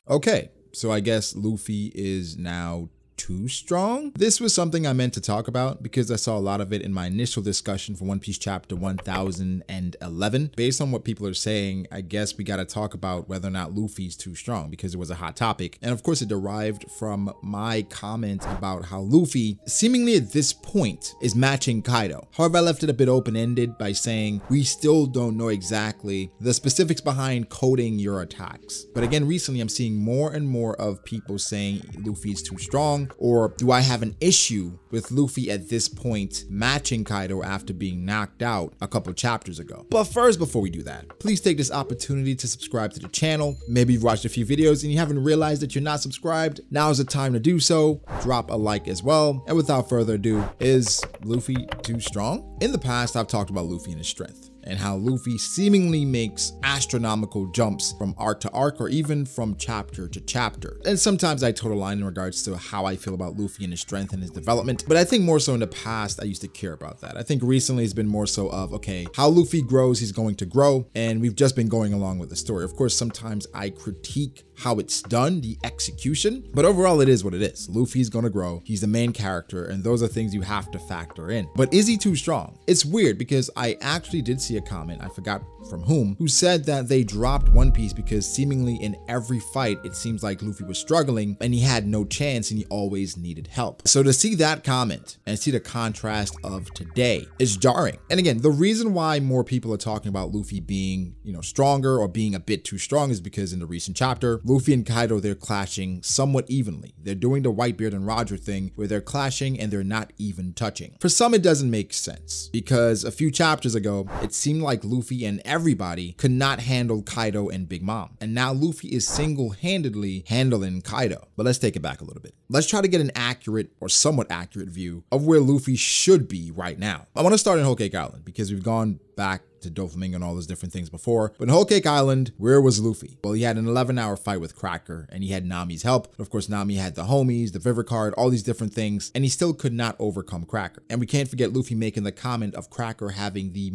Okay, so I guess Luffy is now too strong? This was something I meant to talk about because I saw a lot of it in my initial discussion for One Piece chapter 1011. Based on what people are saying, I guess we got to talk about whether or not Luffy's too strong because it was a hot topic. And of course it derived from my comment about how Luffy seemingly at this point is matching Kaido. However, I left it a bit open-ended by saying we still don't know exactly the specifics behind coding your attacks. But again, recently I'm seeing more and more of people saying Luffy's too strong. Or do I have an issue with Luffy at this point matching Kaido after being knocked out a couple chapters ago? But first, before we do that, please take this opportunity to subscribe to the channel. Maybe you've watched a few videos and you haven't realized that you're not subscribed. Now's the time to do so. Drop a like as well. And without further ado, is Luffy too strong? In the past, I've talked about Luffy and his strength, and how Luffy seemingly makes astronomical jumps from arc to arc or even from chapter to chapter. And sometimes I toe the line in regards to how I feel about Luffy and his strength and his development, but I think more so in the past I used to care about that. I think recently it's been more so of, okay, how Luffy grows, he's going to grow, and we've just been going along with the story. Of course, sometimes I critique how it's done, the execution, but overall it is what it is. Luffy's gonna grow, he's the main character, and those are things you have to factor in. But is he too strong? It's weird because I actually did see a comment, I forgot from who said that they dropped One Piece because seemingly in every fight it seems like Luffy was struggling and he had no chance and he always needed help. So to see that comment and see the contrast of today is jarring. And again, the reason why more people are talking about Luffy being, stronger or being a bit too strong is because in the recent chapter, Luffy and Kaido, they're clashing somewhat evenly. They're doing the Whitebeard and Roger thing where they're clashing and they're not even touching. For some, it doesn't make sense because a few chapters ago, it seemed like Luffy and everybody could not handle Kaido and Big Mom. And now Luffy is single-handedly handling Kaido. But let's take it back a little bit. Let's try to get an accurate or somewhat accurate view of where Luffy should be right now. I want to start in Whole Cake Island because we've gone back to Doflamingo and all those different things before. But in Whole Cake Island, where was Luffy? Well, he had an 11-hour fight with Cracker and he had Nami's help. Of course, Nami had the homies, the Vivre card, all these different things, and he still could not overcome Cracker. And we can't forget Luffy making the comment of Cracker having the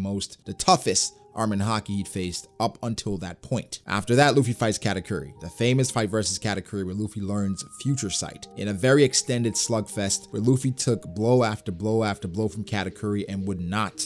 toughest arm in Haki he'd faced up until that point. After that, Luffy fights Katakuri, the famous fight versus Katakuri where Luffy learns Future Sight in a very extended slugfest where Luffy took blow after blow after blow from Katakuri and would not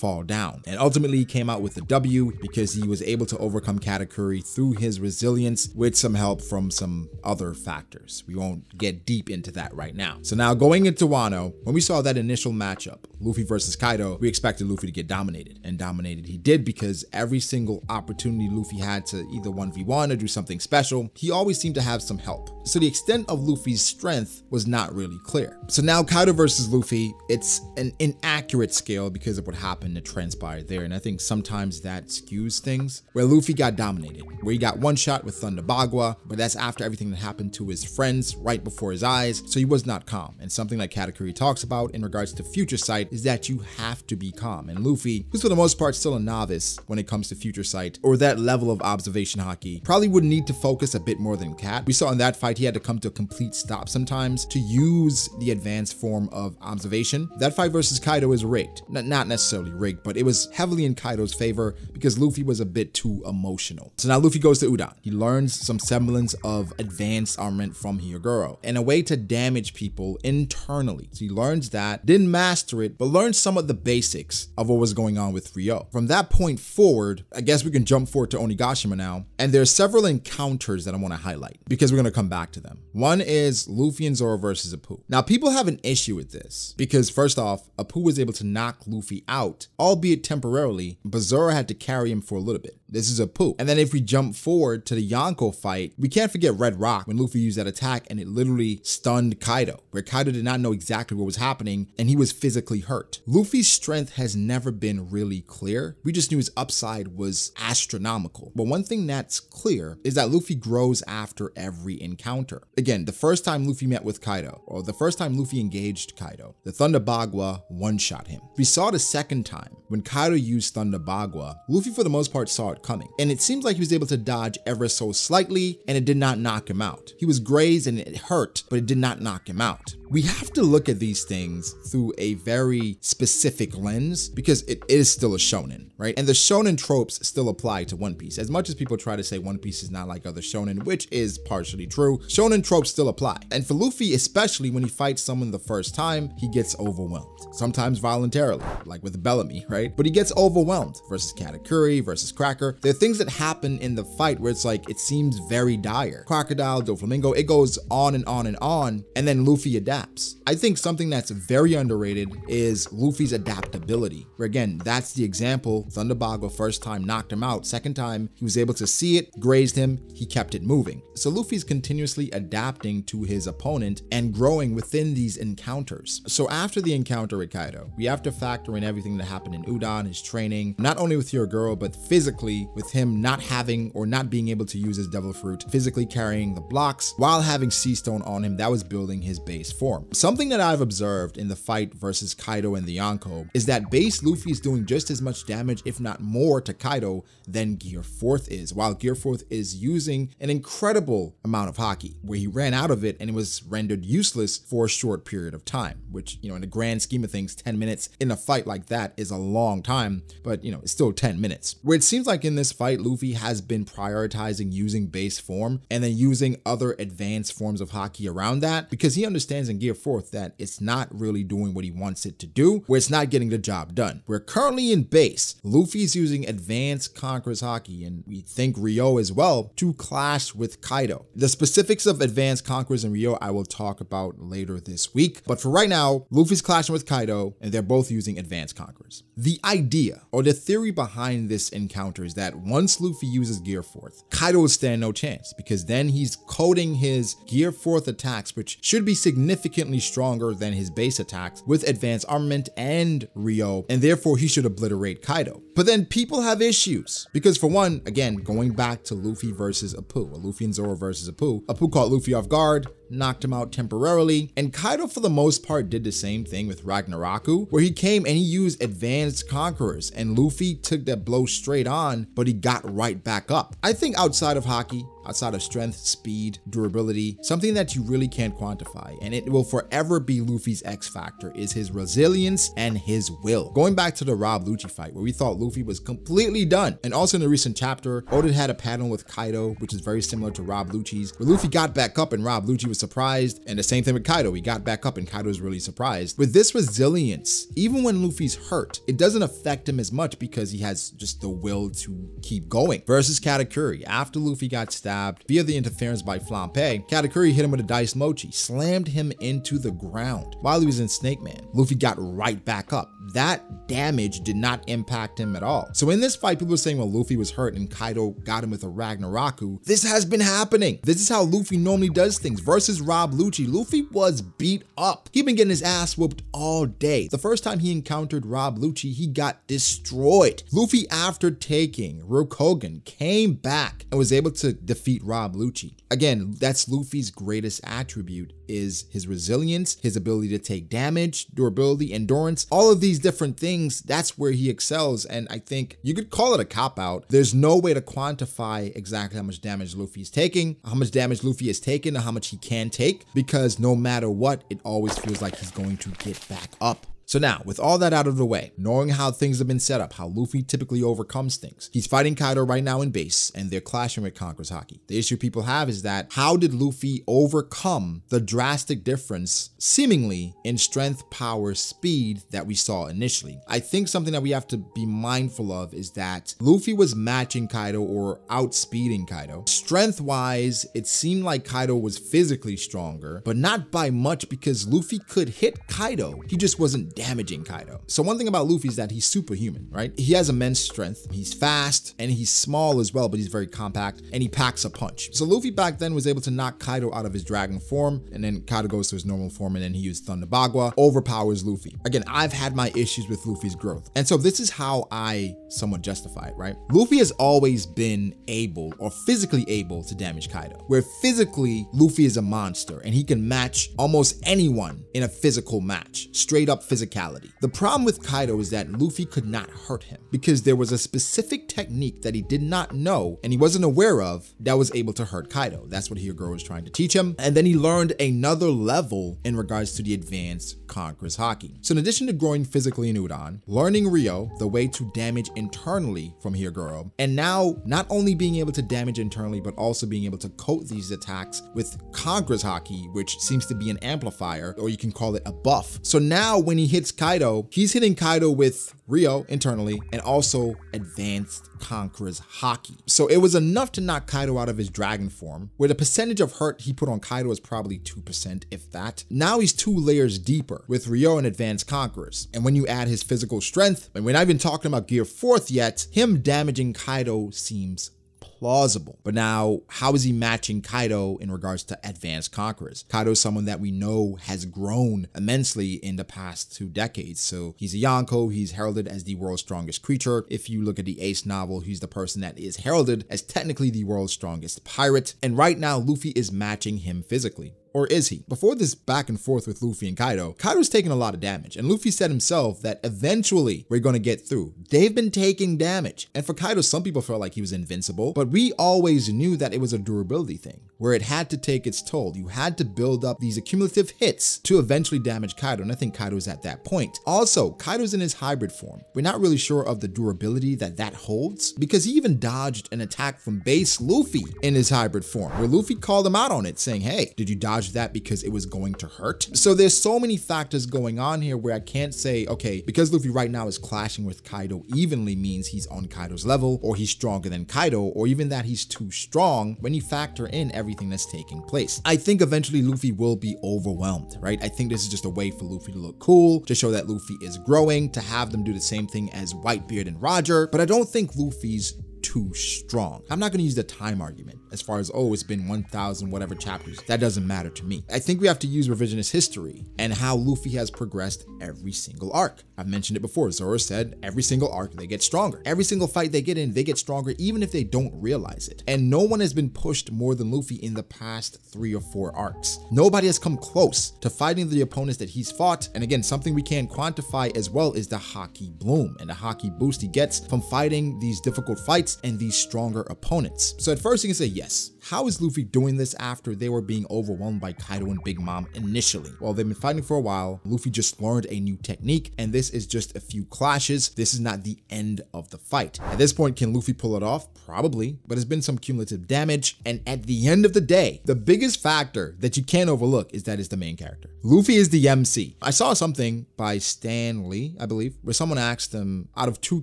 fall down. And ultimately he came out with the W because he was able to overcome Katakuri through his resilience with some help from some other factors. We won't get deep into that right now. So now going into Wano, when we saw that initial matchup, Luffy versus Kaido, we expected Luffy to get dominated, and dominated he did because every single opportunity Luffy had to either 1v1 or do something special, he always seemed to have some help. So the extent of Luffy's strength was not really clear. So now Kaido versus Luffy, it's an inaccurate scale because of what happened that transpired there, and I think sometimes that skews things. Where Luffy got dominated, where he got one shot with Thunder Bagua, but that's after everything that happened to his friends right before his eyes, so he was not calm. And something like Katakuri talks about in regards to Future Sight is that you have to be calm. And Luffy, who's for the most part still a novice when it comes to Future Sight or that level of observation haki, probably would need to focus a bit more than Cat. We saw in that fight he had to come to a complete stop sometimes to use the advanced form of observation. That fight versus Kaido is rigged. Not necessarily rigged, but it was heavily in Kaido's favor because Luffy was a bit too emotional. So now Luffy goes to Udon. He learns some semblance of advanced armament from Hyogoro and a way to damage people internally. So he learns that, didn't master it, but learned some of the basics of what was going on with Ryo. From that point forward, I guess we can jump forward to Onigashima now, and there's several encounters that I want to highlight because we're going to come back to them. One is Luffy and Zoro versus Apoo. Now people have an issue with this because first off, Apoo was able to knock Luffy out, albeit temporarily, but Zoro had to carry him for a little bit. This is Apoo. And then if we jump forward to the Yonko fight, we can't forget Red Rock when Luffy used that attack and it literally stunned Kaido, where Kaido did not know exactly what was happening and he was physically hurt. Luffy's strength has never been really clear. We just knew his upside was astronomical. But one thing that's clear is that Luffy grows after every encounter. Again, the first time Luffy met with Kaido, or the first time Luffy engaged Kaido, the Thunder Bagua one-shot him. We saw the second time when Kaido used Thunder Bagua, Luffy for the most part saw it coming. And it seems like he was able to dodge ever so slightly, and it did not knock him out. He was grazed and it hurt, but it did not knock him out. We have to look at these things through a very specific lens because it is still a shonen, right? And the shonen tropes still apply to One Piece. As much as people try to say One Piece is not like other shonen, which is partially true, shonen tropes still apply. And for Luffy, especially when he fights someone the first time, he gets overwhelmed. Sometimes voluntarily, like with Bellamy, right? But he gets overwhelmed versus Katakuri, versus Cracker. There are things that happen in the fight where it's like, it seems very dire. Crocodile, Doflamingo, it goes on and on and on, and then Luffy adapts. I think something that's very underrated is Luffy's adaptability, where again, that's the example. Thunder Bagua first time knocked him out, second time he was able to see it, grazed him, he kept it moving. So Luffy's continuously adapting to his opponent and growing within these encounters. So after the encounter with Kaido, we have to factor in everything that happened in Udon, his training, not only with your girl, but physically with him not having or not being able to use his devil fruit, physically carrying the blocks while having Sea Stone on him that was building his base form. Something that I've observed in the fight versus Kaido and the Yonko is that base Luffy is doing just as much damage, if not more, to Kaido than Gear 4th is, while Gear 4th is using an incredible amount of haki, where he ran out of it and it was rendered useless for a short period of time, which, you know, in the grand scheme of things, 10 minutes in a fight like that is a long time, but, you know, it's still 10 minutes. Where it seems like in this fight, Luffy has been prioritizing using base form and then using other advanced forms of haki around that, because he understands in Gear 4th that it's not really doing what he wants it to do, where it's not getting the job done. We're currently in base. Luffy's using advanced Conqueror's haki, and we think Ryo as well, to clash with Kaido. The specifics of advanced Conquerors and Ryo I will talk about later this week, but for right now, Luffy's clashing with Kaido, and they're both using advanced Conquerors. The idea, or the theory behind this encounter is that once Luffy uses Gear 4th, Kaido will stand no chance, because then he's coding his Gear 4th attacks, which should be significantly stronger than his base attacks with advanced armament and Ryo, and therefore he should obliterate Kaido. But then people have issues, because for one, again, going back to Luffy versus Apoo, or Luffy and Zoro versus Apoo, Apoo caught Luffy off guard, knocked him out temporarily, and Kaido for the most part did the same thing with Ragnaraku, where he came and he used advanced Conquerors, and Luffy took that blow straight on, but he got right back up. I think outside of haki, outside of strength, speed, durability, something that you really can't quantify, and it will forever be Luffy's X factor, is his resilience and his will. Going back to the Rob Lucci fight, where we thought Luffy was completely done, and also in the recent chapter, Oda had a panel with Kaido, which is very similar to Rob Lucci's, where Luffy got back up and Rob Lucci was surprised, and the same thing with Kaido, he got back up and Kaido was really surprised. With this resilience, even when Luffy's hurt, it doesn't affect him as much because he has just the will to keep going. Versus Katakuri, after Luffy got stabbed via the interference by Flampe, Katakuri hit him with a Dice Mochi, slammed him into the ground while he was in Snake Man. Luffy got right back up. That damage did not impact him at all. So in this fight, people were saying, well, Luffy was hurt and Kaido got him with a Ragnaraku. This has been happening. This is how Luffy normally does things. Versus Rob Lucci, Luffy was beat up. He'd been getting his ass whooped all day. The first time he encountered Rob Lucci, he got destroyed. Luffy, after taking Rokogan, came back and was able to defeat Rob Lucci. Again, that's Luffy's greatest attribute, is his resilience, his ability to take damage, durability, endurance, all of these different things. That's where he excels. And I think you could call it a cop-out. There's no way to quantify exactly how much damage Luffy is taking, how much damage Luffy has taken, or how much he can take, because no matter what, it always feels like he's going to get back up. So now, with all that out of the way, knowing how things have been set up, how Luffy typically overcomes things, he's fighting Kaido right now in base, and they're clashing with Conqueror's haki. The issue people have is that, how did Luffy overcome the drastic difference, seemingly, in strength, power, speed that we saw initially? I think something that we have to be mindful of is that Luffy was matching Kaido or outspeeding Kaido. Strength-wise, it seemed like Kaido was physically stronger, but not by much, because Luffy could hit Kaido. He just wasn't damaging Kaido. So one thing about Luffy is that he's superhuman, right? He has immense strength, he's fast, and he's small as well, but he's very compact, and he packs a punch. So Luffy back then was able to knock Kaido out of his dragon form, and then Kaido goes to his normal form, and then he used Thunder Bagua, overpowers Luffy. Again, I've had my issues with Luffy's growth, and so this is how I somewhat justify it, right? Luffy has always been able, or physically able, to damage Kaido, where physically Luffy is a monster, and he can match almost anyone in a physical match, straight up physicality. physicality. The problem with Kaido is that Luffy could not hurt him because there was a specific technique that he did not know and he wasn't aware of that was able to hurt Kaido. That's what Hyogoro was trying to teach him. And then he learned another level in regards to the advanced Conqueror's Haki. So in addition to growing physically in Udon, learning Ryo, the way to damage internally from Hyogoro, and now not only being able to damage internally, but also being able to coat these attacks with Conqueror's Haki, which seems to be an amplifier, or you can call it a buff. So now when he hits Kaido, he's hitting Kaido with Ryo internally and also advanced Conqueror's Haki. So it was enough to knock Kaido out of his dragon form, where the percentage of hurt he put on Kaido is probably 2%, if that. Now he's 2 layers deeper with Ryo and advanced Conquerors. And when you add his physical strength, and we're not even talking about Gear 4th yet, him damaging Kaido seems plausible. But now, how is he matching Kaido in regards to advanced Conquerors? Kaido is someone that we know has grown immensely in the past 2 decades. So he's a Yonko, he's heralded as the world's strongest creature. If you look at the Ace novel, he's the person that is heralded as technically the world's strongest pirate. And right now, Luffy is matching him physically. Or is he? Before this back and forth with Luffy and Kaido's taking a lot of damage. And Luffy said himself that eventually we're going to get through. They've been taking damage. And for Kaido, some people felt like he was invincible, but we always knew that it was a durability thing, where it had to take its toll. You had to build up these accumulative hits to eventually damage Kaido. And I think Kaido's at that point. Also, Kaido's in his hybrid form. We're not really sure of the durability that holds, because he even dodged an attack from base Luffy in his hybrid form, where Luffy called him out on it, saying, hey, did you dodge that because it was going to hurt? So there's so many factors going on here where I can't say, okay, because Luffy right now is clashing with Kaido evenly means he's on Kaido's level, or he's stronger than Kaido, or even that he's too strong when you factor in everything that's taking place. I think eventually Luffy will be overwhelmed, right? I think this is just a way for Luffy to look cool, to show that Luffy is growing, to have them do the same thing as Whitebeard and Roger, but I don't think Luffy's too strong. I'm not going to use the time argument as far as, oh, it's been 1,000 whatever chapters. That doesn't matter to me. I think we have to use revisionist history and how Luffy has progressed every single arc. I've mentioned it before. Zoro said every single arc they get stronger. Every single fight they get in, they get stronger even if they don't realize it. And no one has been pushed more than Luffy in the past 3 or 4 arcs. Nobody has come close to fighting the opponents that he's fought. And again, something we can't quantify as well is the Haki bloom and the Haki boost he gets from fighting these difficult fights and these stronger opponents. So at first you can say, yes, how is Luffy doing this after they were being overwhelmed by Kaido and Big Mom initially? Well, they've been fighting for a while. Luffy just learned a new technique, and this is just a few clashes. This is not the end of the fight. At this point, can Luffy pull it off? Probably, but there's been some cumulative damage. And at the end of the day, the biggest factor that you can't overlook is that it's the main character. Luffy is the MC. I saw something by Stan Lee, I believe, where someone asked him, out of 2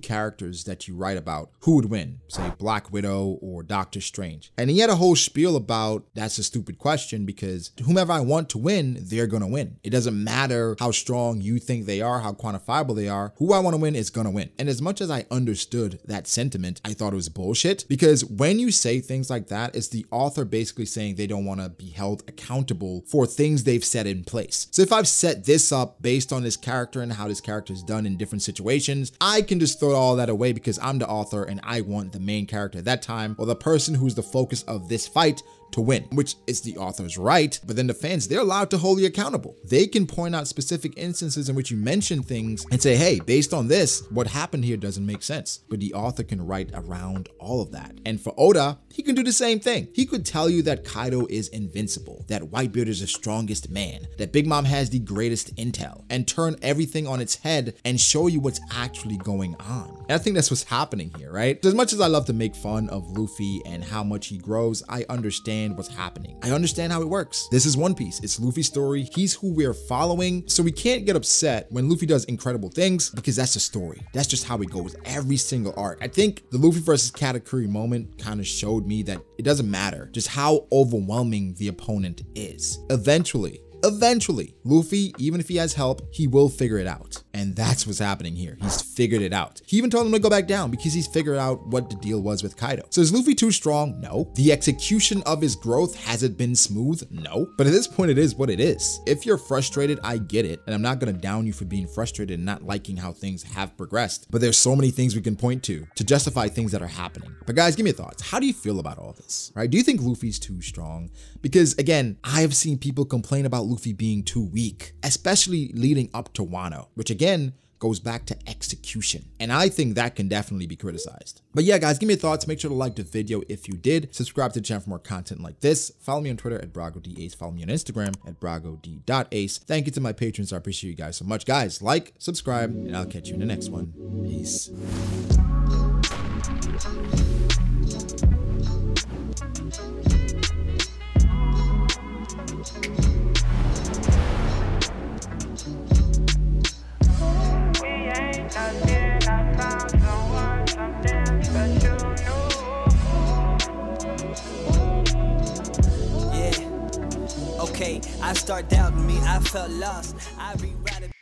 characters that you write about, who would win? Say Black Widow or Doctor Strange. And he had a whole spiel about that's a stupid question because whomever I want to win, they're gonna win. It doesn't matter how strong you think they are, how quantifiable they are. Who I want to win is gonna win. And as much as I understood that sentiment, I thought it was bullshit, because when you say things like that, it's the author basically saying they don't want to be held accountable for things they've set in place. So if I've set this up based on this character and how this character is done in different situations, I can just throw all that away because I'm the author and I want the main character at that time, or the person who's the focus of this fight, to win, which is the author's right. But then the fans, they're allowed to hold you accountable. They can point out specific instances in which you mention things and say, hey, based on this, what happened here doesn't make sense. But the author can write around all of that. And for Oda, he can do the same thing. He could tell you that Kaido is invincible, that Whitebeard is the strongest man, that Big Mom has the greatest intel, and turn everything on its head and show you what's actually going on. And I think that's what's happening here, right? As much as I love to make fun of Luffy and how much he grows, I understand what's happening. I understand how it works. This is One Piece. It's Luffy's story. He's who we're following. So we can't get upset when Luffy does incredible things, because that's the story. That's just how it goes every single arc. I think the Luffy versus Katakuri moment kind of showed me that it doesn't matter just how overwhelming the opponent is. Eventually, Luffy, even if he has help, he will figure it out. And that's what's happening here. He's figured it out. He even told him to go back down because he's figured out what the deal was with Kaido. So is Luffy too strong? No. The execution of his growth, has it been smooth? No. But at this point, it is what it is. If you're frustrated, I get it. And I'm not gonna down you for being frustrated and not liking how things have progressed. But there's so many things we can point to justify things that are happening. But guys, give me your thoughts. How do you feel about all this, right? Do you think Luffy's too strong? Because again, I've seen people complain about Luffy being too weak, especially leading up to Wano, which again, goes back to execution. And I think that can definitely be criticized. But yeah, guys, give me your thoughts. Make sure to like the video if you did. Subscribe to the channel for more content like this. Follow me on Twitter at BragoDAce. Follow me on Instagram at BragoD.Ace. Thank you to my patrons. I appreciate you guys so much. Guys, like, subscribe, and I'll catch you in the next one. Peace. I start doubting me, I felt lost. I rewrite it.